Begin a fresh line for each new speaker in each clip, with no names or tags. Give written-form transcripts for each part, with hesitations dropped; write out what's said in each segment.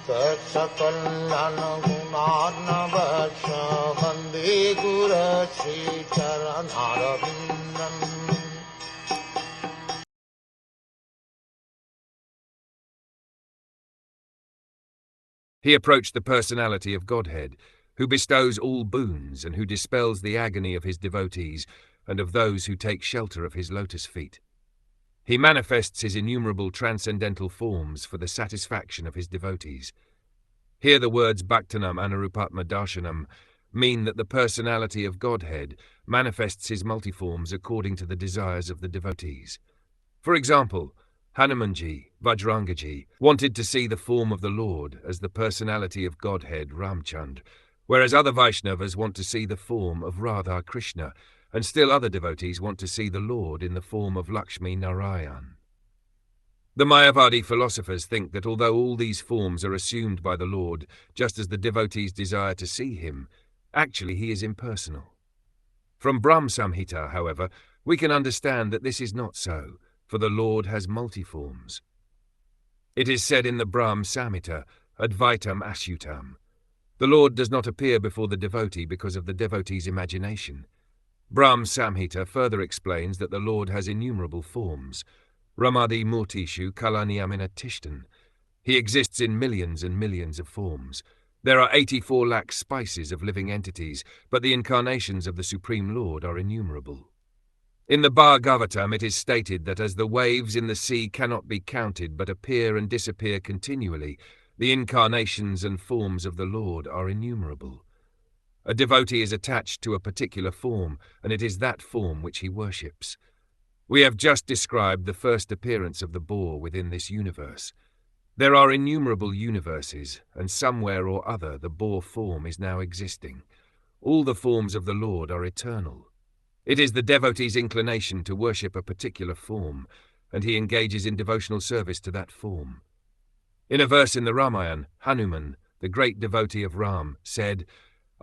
Saksakallan gunarnavasya Vande Guru Sri Charanarabindam.
He approached the personality of Godhead, who bestows all boons and who dispels the agony of his devotees and of those who take shelter of his lotus feet. He manifests his innumerable transcendental forms for the satisfaction of his devotees. Here the words Bhaktanam Anurupatma Darshanam mean that the personality of Godhead manifests his multiforms according to the desires of the devotees. For example, Hanumanji, Vajrangaji, wanted to see the form of the Lord as the personality of Godhead Ramchand, whereas other Vaishnavas want to see the form of Radha Krishna, and still other devotees want to see the Lord in the form of Lakshmi Narayan. The Mayavadi philosophers think that although all these forms are assumed by the Lord, just as the devotees desire to see him, actually he is impersonal. From Brahm Samhita, however, we can understand that this is not so, for the Lord has multi-forms. It is said in the Brahm Samhita, Advaitam Ashutam, the Lord does not appear before the devotee because of the devotee's imagination. Brahm Samhita further explains that the Lord has innumerable forms. Ramadi Murtishu Kalaniyamina Tishtan. He exists in millions and millions of forms. There are 84 lakh spices of living entities, but the incarnations of the Supreme Lord are innumerable. In the Bhagavatam it is stated that as the waves in the sea cannot be counted but appear and disappear continually, the incarnations and forms of the Lord are innumerable. A devotee is attached to a particular form, and it is that form which he worships. We have just described the first appearance of the boar within this universe. There are innumerable universes, and somewhere or other the boar form is now existing. All the forms of the Lord are eternal. It is the devotee's inclination to worship a particular form, and he engages in devotional service to that form. In a verse in the Ramayana, Hanuman, the great devotee of Ram, said,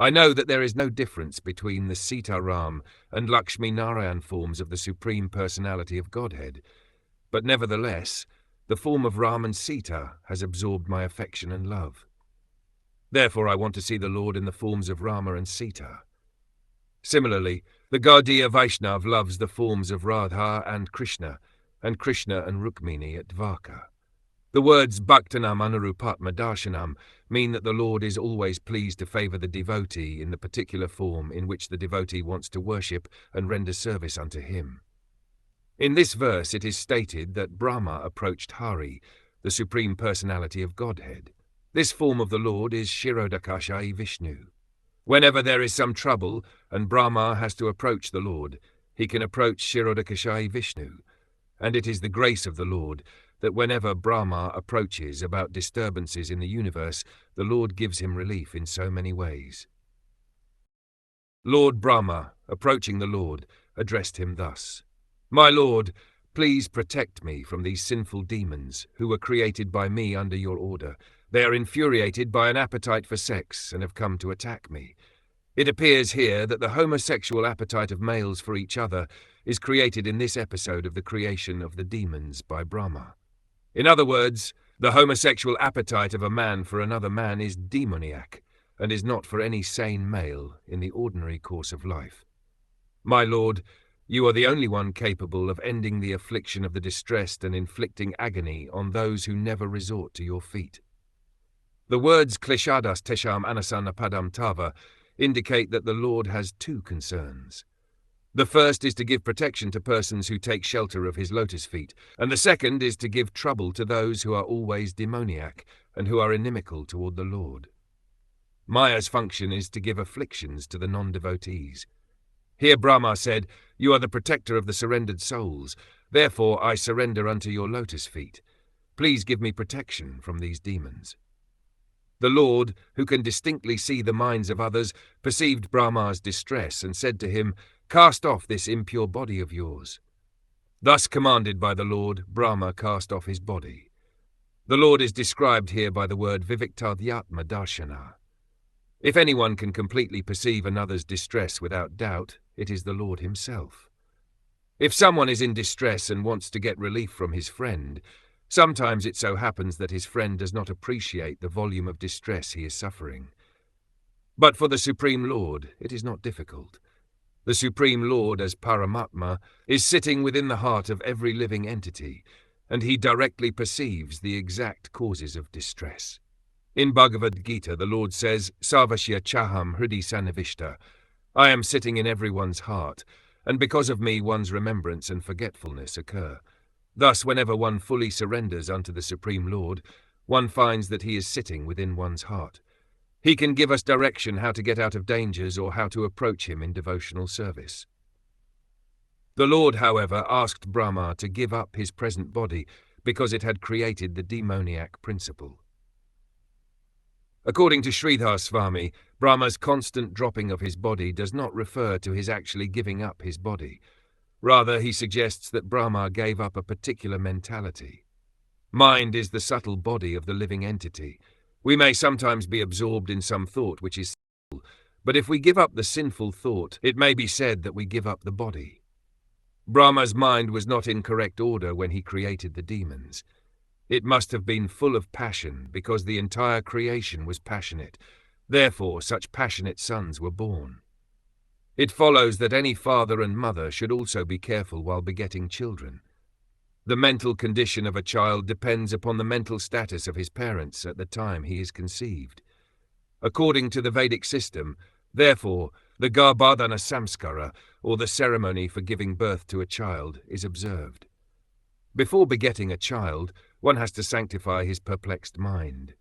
I know that there is no difference between the Sita Ram and Lakshmi Narayan forms of the Supreme Personality of Godhead, but nevertheless, the form of Ram and Sita has absorbed my affection and love. Therefore I want to see the Lord in the forms of Rama and Sita. Similarly, the Gaudiya Vaishnav loves the forms of Radha and Krishna and Rukmini at Dvarka. The words Bhaktanam Anurupatma Darshanam mean that the Lord is always pleased to favor the devotee in the particular form in which the devotee wants to worship and render service unto him. In this verse it is stated that Brahma approached Hari, the Supreme Personality of Godhead. This form of the Lord is Shirodakashai Vishnu. Whenever there is some trouble and Brahma has to approach the Lord, he can approach Shirodakashai Vishnu, and it is the grace of the Lord that whenever Brahma approaches about disturbances in the universe, the Lord gives him relief in so many ways. Lord Brahma, approaching the Lord, addressed him thus, My Lord, please protect me from these sinful demons who were created by me under your order. They are infuriated by an appetite for sex and have come to attack me. It appears here that the homosexual appetite of males for each other is created in this episode of the creation of the demons by Brahma. In other words, the homosexual appetite of a man for another man is demoniac and is not for any sane male in the ordinary course of life. My Lord, you are the only one capable of ending the affliction of the distressed and inflicting agony on those who never resort to your feet. The words Klishadas Tesham Anasana Padam Tava indicate that the Lord has two concerns. The first is to give protection to persons who take shelter of his lotus feet, and the second is to give trouble to those who are always demoniac and who are inimical toward the Lord. Maya's function is to give afflictions to the non-devotees. Here Brahma said, You are the protector of the surrendered souls, therefore I surrender unto your lotus feet. Please give me protection from these demons. The Lord, who can distinctly see the minds of others, perceived Brahma's distress and said to him, Cast off this impure body of yours. Thus commanded by the Lord, Brahma cast off his body. The Lord is described here by the word Viviktadhyatma Darshana. If anyone can completely perceive another's distress without doubt, it is the Lord himself. If someone is in distress and wants to get relief from his friend, Sometimes it so happens that his friend does not appreciate the volume of distress he is suffering. But for the Supreme Lord, it is not difficult. The Supreme Lord, as Paramatma, is sitting within the heart of every living entity, and he directly perceives the exact causes of distress. In Bhagavad Gita, the Lord says, Sarvasya Chaham Hridi Sanivishta, I am sitting in everyone's heart, and because of me one's remembrance and forgetfulness occur. Thus, whenever one fully surrenders unto the Supreme Lord, one finds that he is sitting within one's heart. He can give us direction how to get out of dangers or how to approach him in devotional service. The Lord, however, asked Brahma to give up his present body because it had created the demoniac principle. According to Sridhar Swami, Brahma's constant dropping of his body does not refer to his actually giving up his body. Rather, he suggests that Brahma gave up a particular mentality. Mind is the subtle body of the living entity. We may sometimes be absorbed in some thought which is sinful, but if we give up the sinful thought, it may be said that we give up the body. Brahma's mind was not in correct order when he created the demons. It must have been full of passion because the entire creation was passionate. Therefore, such passionate sons were born. It follows that any father and mother should also be careful while begetting children. The mental condition of a child depends upon the mental status of his parents at the time he is conceived. According to the Vedic system, therefore, the Garbhadana Samskara, or the ceremony for giving birth to a child, is observed. Before begetting a child, one has to sanctify his perplexed mind.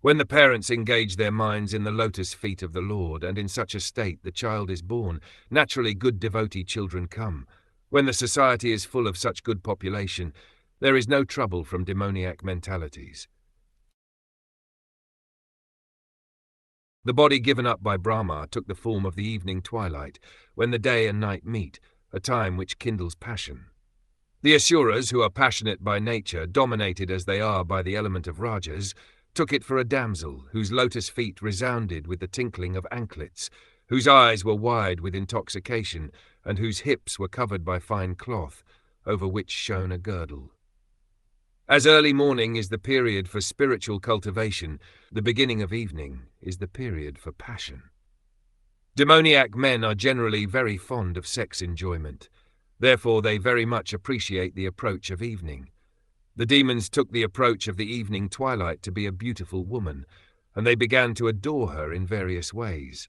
When the parents engage their minds in the lotus feet of the Lord, and in such a state the child is born, naturally good devotee children come. When the society is full of such good population, there is no trouble from demoniac mentalities. The body given up by Brahma took the form of the evening twilight, when the day and night meet, a time which kindles passion. The Asuras, who are passionate by nature, dominated as they are by the element of Rajas, took it for a damsel whose lotus feet resounded with the tinkling of anklets, whose eyes were wide with intoxication, and whose hips were covered by fine cloth, over which shone a girdle. As early morning is the period for spiritual cultivation, the beginning of evening is the period for passion. Demoniac men are generally very fond of sex enjoyment. Therefore, they very much appreciate the approach of evening. The demons took the approach of the evening twilight to be a beautiful woman, and they began to adore her in various ways.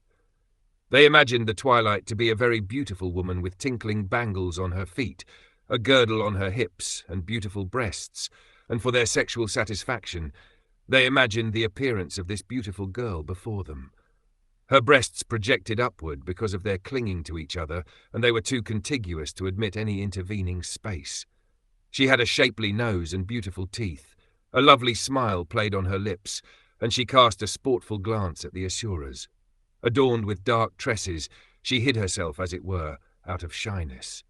They imagined the twilight to be a very beautiful woman with tinkling bangles on her feet, a girdle on her hips, and beautiful breasts, and for their sexual satisfaction, they imagined the appearance of this beautiful girl before them. Her breasts projected upward because of their clinging to each other, and they were too contiguous to admit any intervening space. She had a shapely nose and beautiful teeth. A lovely smile played on her lips, and she cast a sportful glance at the Asuras. Adorned with dark tresses, she hid herself, as it were, out of shyness.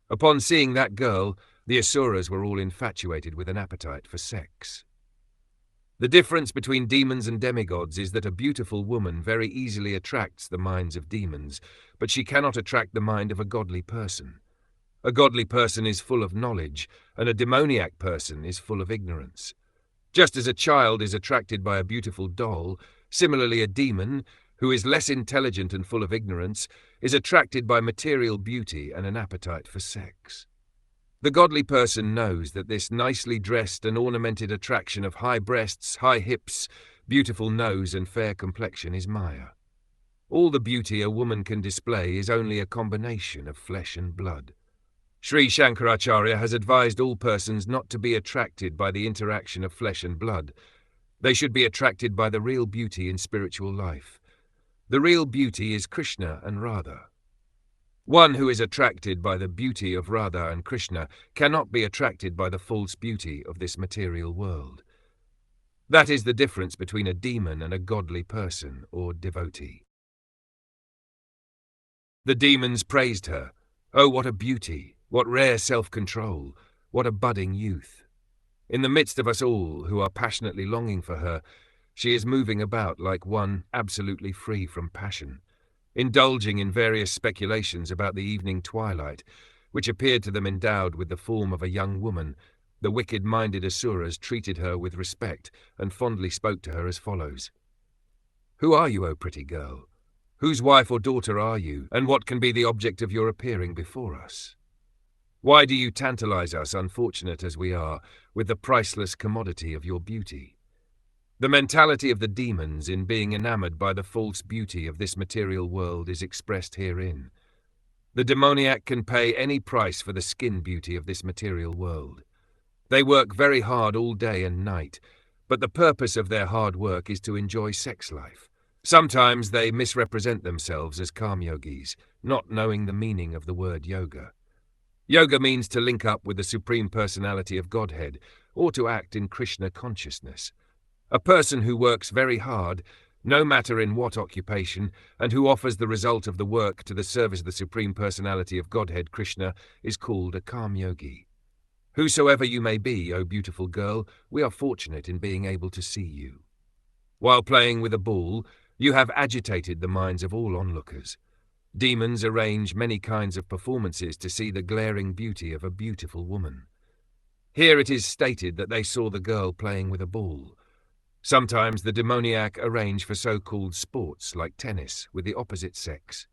Upon seeing that girl, the Asuras were all infatuated with an appetite for sex. The difference between demons and demigods is that a beautiful woman very easily attracts the minds of demons, but she cannot attract the mind of a godly person. A godly person is full of knowledge, and a demoniac person is full of ignorance. Just as a child is attracted by a beautiful doll, similarly a demon, who is less intelligent and full of ignorance, is attracted by material beauty and an appetite for sex. The godly person knows that this nicely dressed and ornamented attraction of high breasts, high hips, beautiful nose and fair complexion is Maya. All the beauty a woman can display is only a combination of flesh and blood. Sri Shankaracharya has advised all persons not to be attracted by the interaction of flesh and blood. They should be attracted by the real beauty in spiritual life. The real beauty is Krishna and Radha. One who is attracted by the beauty of Radha and Krishna cannot be attracted by the false beauty of this material world. That is the difference between a demon and a godly person or devotee. The demons praised her. Oh, what a beauty! What rare self-control! What a budding youth! In the midst of us all who are passionately longing for her, she is moving about like one absolutely free from passion, indulging in various speculations about the evening twilight, which appeared to them endowed with the form of a young woman, The wicked-minded asuras treated her with respect and fondly spoke to her as follows. "Who are you, O pretty girl? Whose wife or daughter are you, and what can be the object of your appearing before us? Why do you tantalize us, unfortunate as we are, with the priceless commodity of your beauty?" The mentality of the demons in being enamored by the false beauty of this material world is expressed herein. The demoniac can pay any price for the skin beauty of this material world. They work very hard all day and night, but the purpose of their hard work is to enjoy sex life. Sometimes they misrepresent themselves as karma-yogis, not knowing the meaning of the word yoga. Yoga means to link up with the Supreme Personality of Godhead, or to act in Krishna consciousness. A person who works very hard, no matter in what occupation, and who offers the result of the work to the service of the Supreme Personality of Godhead Krishna is called a karma-yogi. Whosoever you may be, O beautiful girl, we are fortunate in being able to see you. While playing with a ball, you have agitated the minds of all onlookers. Demons arrange many kinds of performances to see the glaring beauty of a beautiful woman. Here it is stated that they saw the girl playing with a ball. Sometimes the demoniac arrange for so-called sports like tennis with the opposite sex.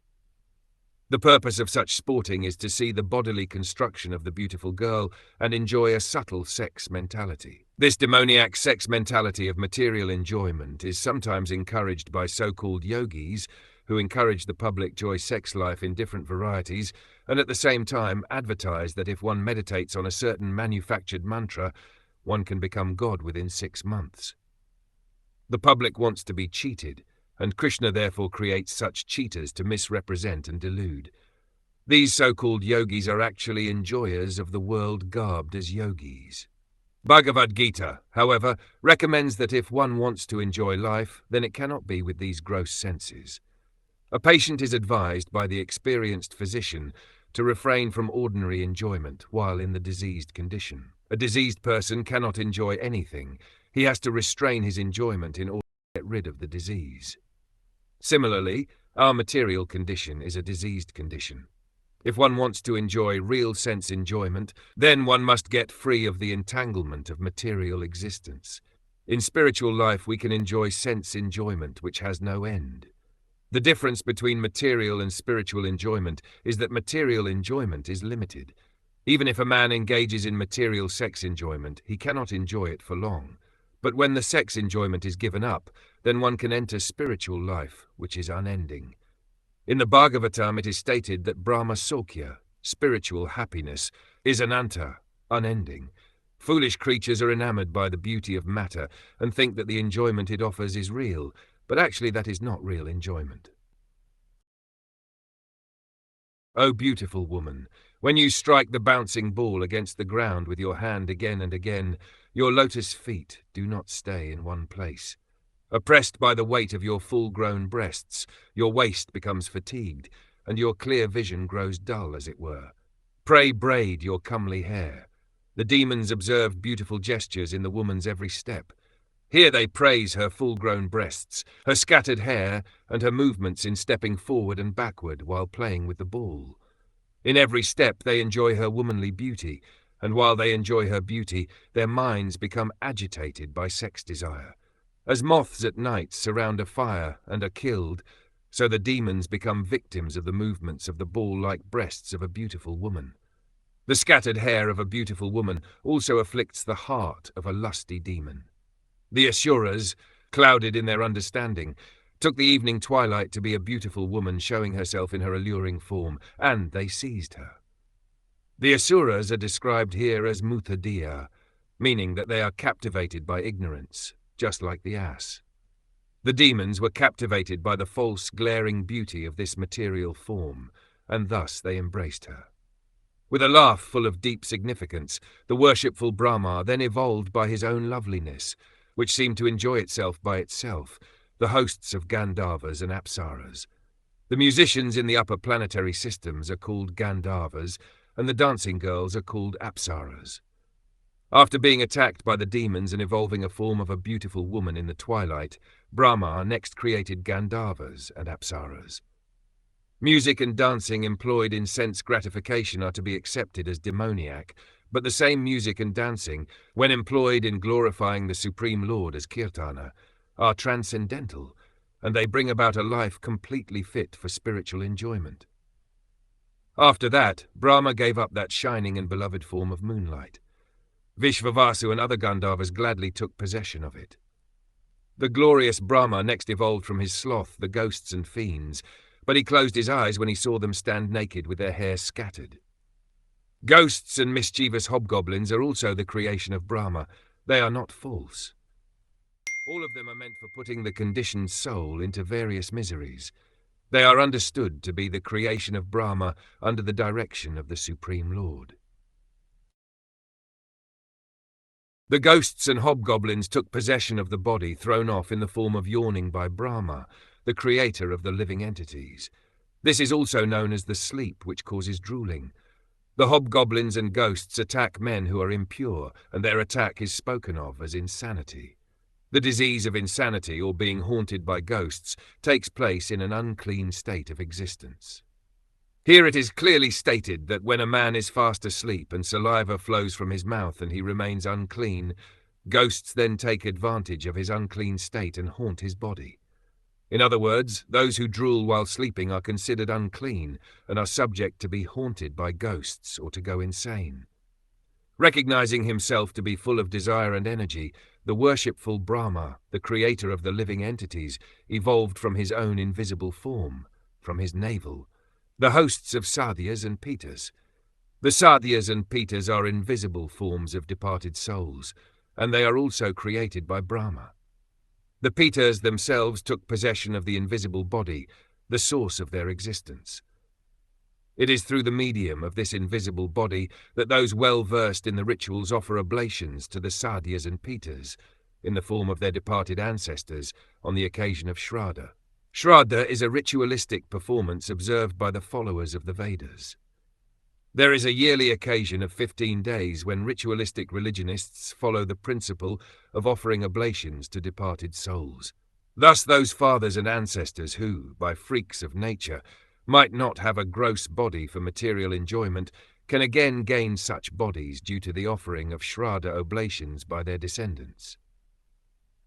The purpose of such sporting is to see the bodily construction of the beautiful girl and enjoy a subtle sex mentality. This demoniac sex mentality of material enjoyment is sometimes encouraged by so-called yogis who encourage the public enjoy sex life in different varieties and at the same time advertise that if one meditates on a certain manufactured mantra, one can become God within 6 months. The public wants to be cheated, and Krishna therefore creates such cheaters to misrepresent and delude. These so-called yogis are actually enjoyers of the world garbed as yogis. Bhagavad Gita, however, recommends that if one wants to enjoy life, then it cannot be with these gross senses. A patient is advised by the experienced physician to refrain from ordinary enjoyment while in the diseased condition. A diseased person cannot enjoy anything. He has to restrain his enjoyment in order to get rid of the disease. Similarly, our material condition is a diseased condition. If one wants to enjoy real sense enjoyment, then one must get free of the entanglement of material existence. In spiritual life we can enjoy sense enjoyment which has no end. The difference between material and spiritual enjoyment is that material enjoyment is limited. Even if a man engages in material sex enjoyment, he cannot enjoy it for long. But when the sex enjoyment is given up, then one can enter spiritual life, which is unending. In the Bhagavatam it is stated that Brahma Sokhya, spiritual happiness, is ananta, unending. Foolish creatures are enamored by the beauty of matter and think that the enjoyment it offers is real, but actually that is not real enjoyment. O beautiful woman, when you strike the bouncing ball against the ground with your hand again and again, your lotus feet do not stay in one place. Oppressed by the weight of your full-grown breasts, your waist becomes fatigued, and your clear vision grows dull, as it were. Pray braid your comely hair. The demons observe beautiful gestures in the woman's every step. Here they praise her full-grown breasts, her scattered hair, and her movements in stepping forward and backward while playing with the ball. In every step they enjoy her womanly beauty, and while they enjoy her beauty, their minds become agitated by sex desire. As moths at night surround a fire and are killed, so the demons become victims of the movements of the ball-like breasts of a beautiful woman. The scattered hair of a beautiful woman also afflicts the heart of a lusty demon. The Asuras, clouded in their understanding, took the evening twilight to be a beautiful woman showing herself in her alluring form, and they seized her. The Asuras are described here as muthadiya, meaning that they are captivated by ignorance, just like the ass. The demons were captivated by the false, glaring beauty of this material form, and thus they embraced her. With a laugh full of deep significance, the worshipful Brahma then evolved by his own loveliness, which seemed to enjoy itself by itself, the hosts of Gandharvas and Apsaras. The musicians in the upper planetary systems are called Gandharvas, and the dancing girls are called Apsaras. After being attacked by the demons and evolving a form of a beautiful woman in the twilight, Brahma next created Gandharvas and Apsaras. Music and dancing employed in sense gratification are to be accepted as demoniac, But the same music and dancing, when employed in glorifying the Supreme Lord as kirtana, are transcendental, and they bring about a life completely fit for spiritual enjoyment. After that, Brahma gave up that shining and beloved form of moonlight. Vishvavasu and other Gandharvas gladly took possession of it. The glorious Brahma next evolved from his sloth the ghosts and fiends, but he closed his eyes when he saw them stand naked with their hair scattered. Ghosts and mischievous hobgoblins are also the creation of Brahma. They are not false. All of them are meant for putting the conditioned soul into various miseries. They are understood to be the creation of Brahma under the direction of the Supreme Lord. The ghosts and hobgoblins took possession of the body thrown off in the form of yawning by Brahma, the creator of the living entities. This is also known as the sleep which causes drooling. The hobgoblins and ghosts attack men who are impure, and their attack is spoken of as insanity. The disease of insanity, or being haunted by ghosts, takes place in an unclean state of existence. Here it is clearly stated that when a man is fast asleep and saliva flows from his mouth and he remains unclean, ghosts then take advantage of his unclean state and haunt his body. In other words, those who drool while sleeping are considered unclean and are subject to be haunted by ghosts or to go insane. Recognizing himself to be full of desire and energy, the worshipful Brahma, the creator of the living entities, evolved from his own invisible form, from his navel, the hosts of Sadhyas and Pitas. The Sadhyas and Pitas are invisible forms of departed souls, and they are also created by Brahma. The Pitas themselves took possession of the invisible body, the source of their existence. It is through the medium of this invisible body that those well-versed in the rituals offer oblations to the Sadhyas and Pitas, in the form of their departed ancestors, on the occasion of Shraddha. Shraddha is a ritualistic performance observed by the followers of the Vedas. There is a yearly occasion of 15 days when ritualistic religionists follow the principle of offering oblations to departed souls. Thus those fathers and ancestors who, by freaks of nature, might not have a gross body for material enjoyment, can again gain such bodies due to the offering of Shraddha oblations by their descendants.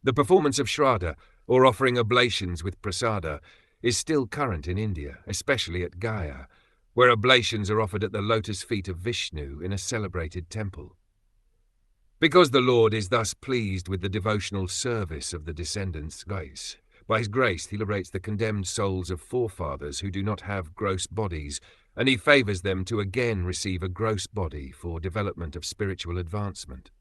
The performance of Shraddha, or offering oblations with prasada, is still current in India, especially at Gaya, where oblations are offered at the lotus feet of Vishnu in a celebrated temple. Because the Lord is thus pleased with the devotional service of the descendants' grace, by his grace he liberates the condemned souls of forefathers who do not have gross bodies, and he favors them to again receive a gross body for development of spiritual advancement.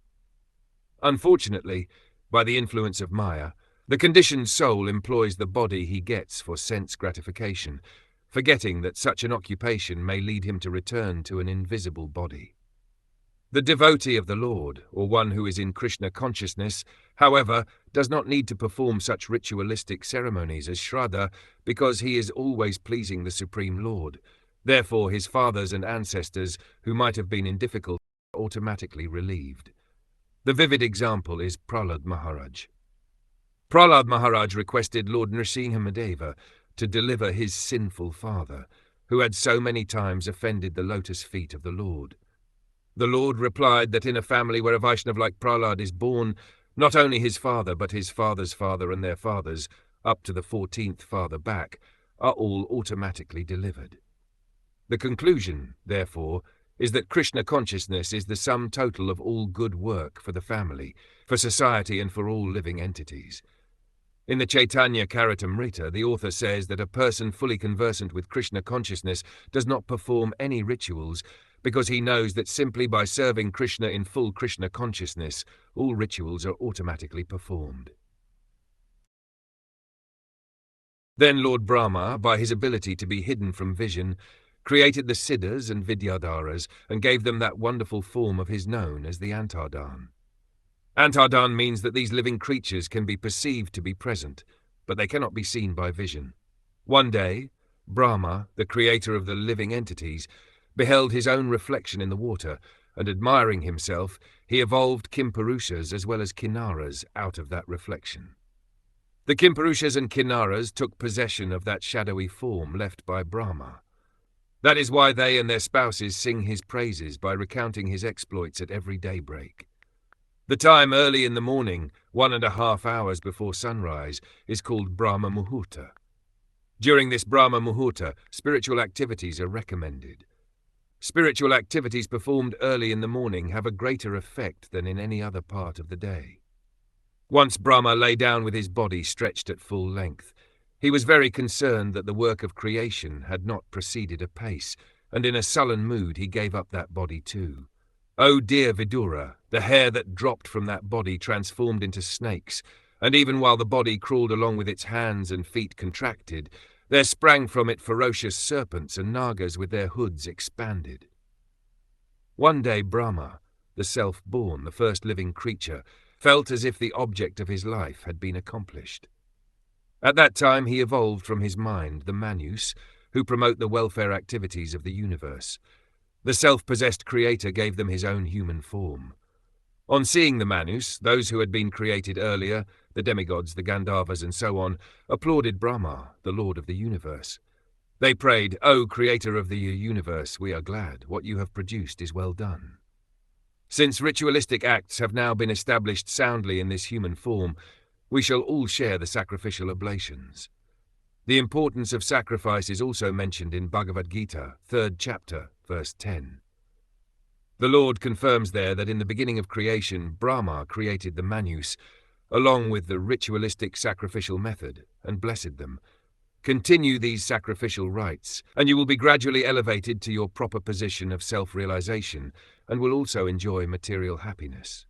Unfortunately, by the influence of Maya, the conditioned soul employs the body he gets for sense gratification, forgetting that such an occupation may lead him to return to an invisible body. The devotee of the Lord, or one who is in Krishna consciousness, however, does not need to perform such ritualistic ceremonies as Shraddha because he is always pleasing the Supreme Lord. Therefore his fathers and ancestors, who might have been in difficulty, are automatically relieved. The vivid example is Prahlad Maharaj. Prahlad Maharaj requested Lord Nrsimhamadeva to deliver his sinful father, who had so many times offended the lotus feet of the Lord. The Lord replied that in a family where a Vaishnav like Prahlad is born, not only his father but his father's father and their fathers, up to the 14th father back, are all automatically delivered. The conclusion, therefore, is that Krishna consciousness is the sum total of all good work for the family, for society and for all living entities. In the Chaitanya Charitamrita, the author says that a person fully conversant with Krishna consciousness does not perform any rituals because he knows that simply by serving Krishna in full Krishna consciousness, all rituals are automatically performed. Then Lord Brahma, by his ability to be hidden from vision, created the Siddhas and Vidyadharas and gave them that wonderful form of his known as the Antardan. Antardan means that these living creatures can be perceived to be present, but they cannot be seen by vision. One day, Brahma, the creator of the living entities, beheld his own reflection in the water, and admiring himself, he evolved Kimpurushas as well as Kinnaras out of that reflection. The Kimpurushas and Kinnaras took possession of that shadowy form left by Brahma. That is why they and their spouses sing his praises by recounting his exploits at every daybreak. The time early in the morning, 1.5 hours before sunrise, is called Brahma Muhurta. During this Brahma Muhurta, spiritual activities are recommended. Spiritual activities performed early in the morning have a greater effect than in any other part of the day. Once Brahma lay down with his body stretched at full length. He was very concerned that the work of creation had not proceeded apace, and in a sullen mood he gave up that body too. Oh dear Vidura, the hair that dropped from that body transformed into snakes, and even while the body crawled along with its hands and feet contracted, there sprang from it ferocious serpents and nagas with their hoods expanded. One day Brahma, the self-born, the first living creature, felt as if the object of his life had been accomplished. At that time he evolved from his mind the Manus, who promote the welfare activities of the universe. The self-possessed creator gave them his own human form. On seeing the Manus, those who had been created earlier, the demigods, the Gandharvas and so on, applauded Brahma, the Lord of the universe. They prayed, "O creator of the universe, we are glad. What you have produced is well done." Since ritualistic acts have now been established soundly in this human form, we shall all share the sacrificial oblations. The importance of sacrifice is also mentioned in Bhagavad Gita, 3rd chapter, verse 10. The Lord confirms there that in the beginning of creation, Brahma created the Manus, along with the ritualistic sacrificial method, and blessed them. Continue these sacrificial rites, and you will be gradually elevated to your proper position of self-realization, and will also enjoy material happiness.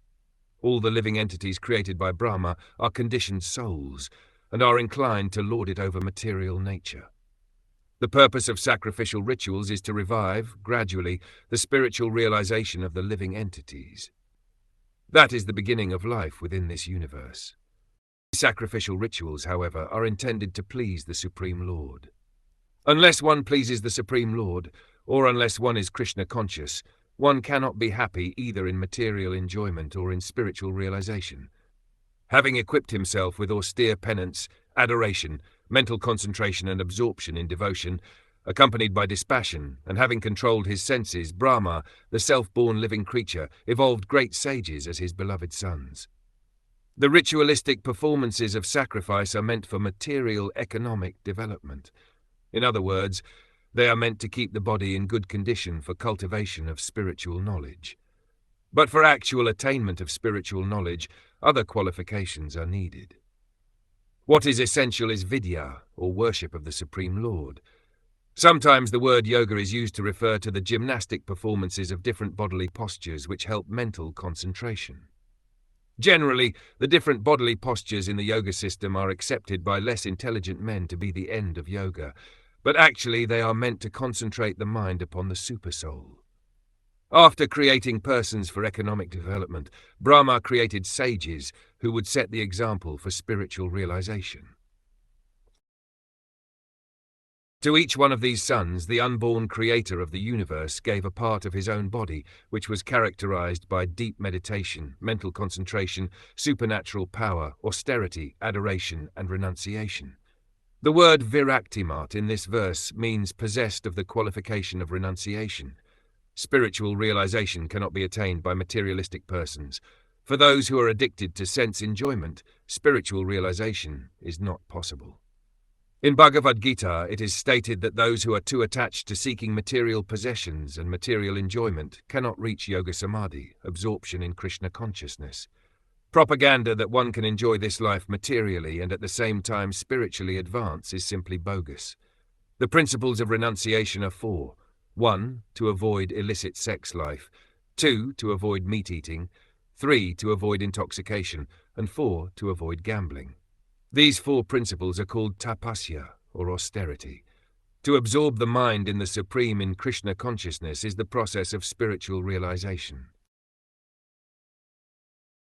All the living entities created by Brahma are conditioned souls, and are inclined to lord it over material nature. The purpose of sacrificial rituals is to revive, gradually, the spiritual realization of the living entities. That is the beginning of life within this universe. Sacrificial rituals, however, are intended to please the Supreme Lord. Unless one pleases the Supreme Lord, or unless one is Krishna conscious, one cannot be happy either in material enjoyment or in spiritual realization. Having equipped himself with austere penance, adoration, mental concentration and absorption in devotion, accompanied by dispassion, and having controlled his senses, Brahma, the self-born living creature, evolved great sages as his beloved sons. The ritualistic performances of sacrifice are meant for material economic development. In other words, they are meant to keep the body in good condition for cultivation of spiritual knowledge. But for actual attainment of spiritual knowledge, other qualifications are needed. What is essential is vidya, or worship of the Supreme Lord. Sometimes the word yoga is used to refer to the gymnastic performances of different bodily postures which help mental concentration. Generally, the different bodily postures in the yoga system are accepted by less intelligent men to be the end of yoga, but actually they are meant to concentrate the mind upon the supersoul. After creating persons for economic development, Brahma created sages who would set the example for spiritual realization. To each one of these sons, the unborn creator of the universe gave a part of his own body, which was characterized by deep meditation, mental concentration, supernatural power, austerity, adoration, and renunciation. The word viraktimat in this verse means possessed of the qualification of renunciation. Spiritual realization cannot be attained by materialistic persons. For those who are addicted to sense enjoyment, spiritual realization is not possible. In Bhagavad Gita, it is stated that those who are too attached to seeking material possessions and material enjoyment cannot reach yoga samadhi, absorption in Krishna consciousness. Propaganda that one can enjoy this life materially and at the same time spiritually advance is simply bogus. The principles of renunciation are four. 1. To avoid illicit sex life. 2. To avoid meat eating. 3. To avoid intoxication. And 4. To avoid gambling. These four principles are called tapasya, or austerity. To absorb the mind in the Supreme in Krishna consciousness is the process of spiritual realization.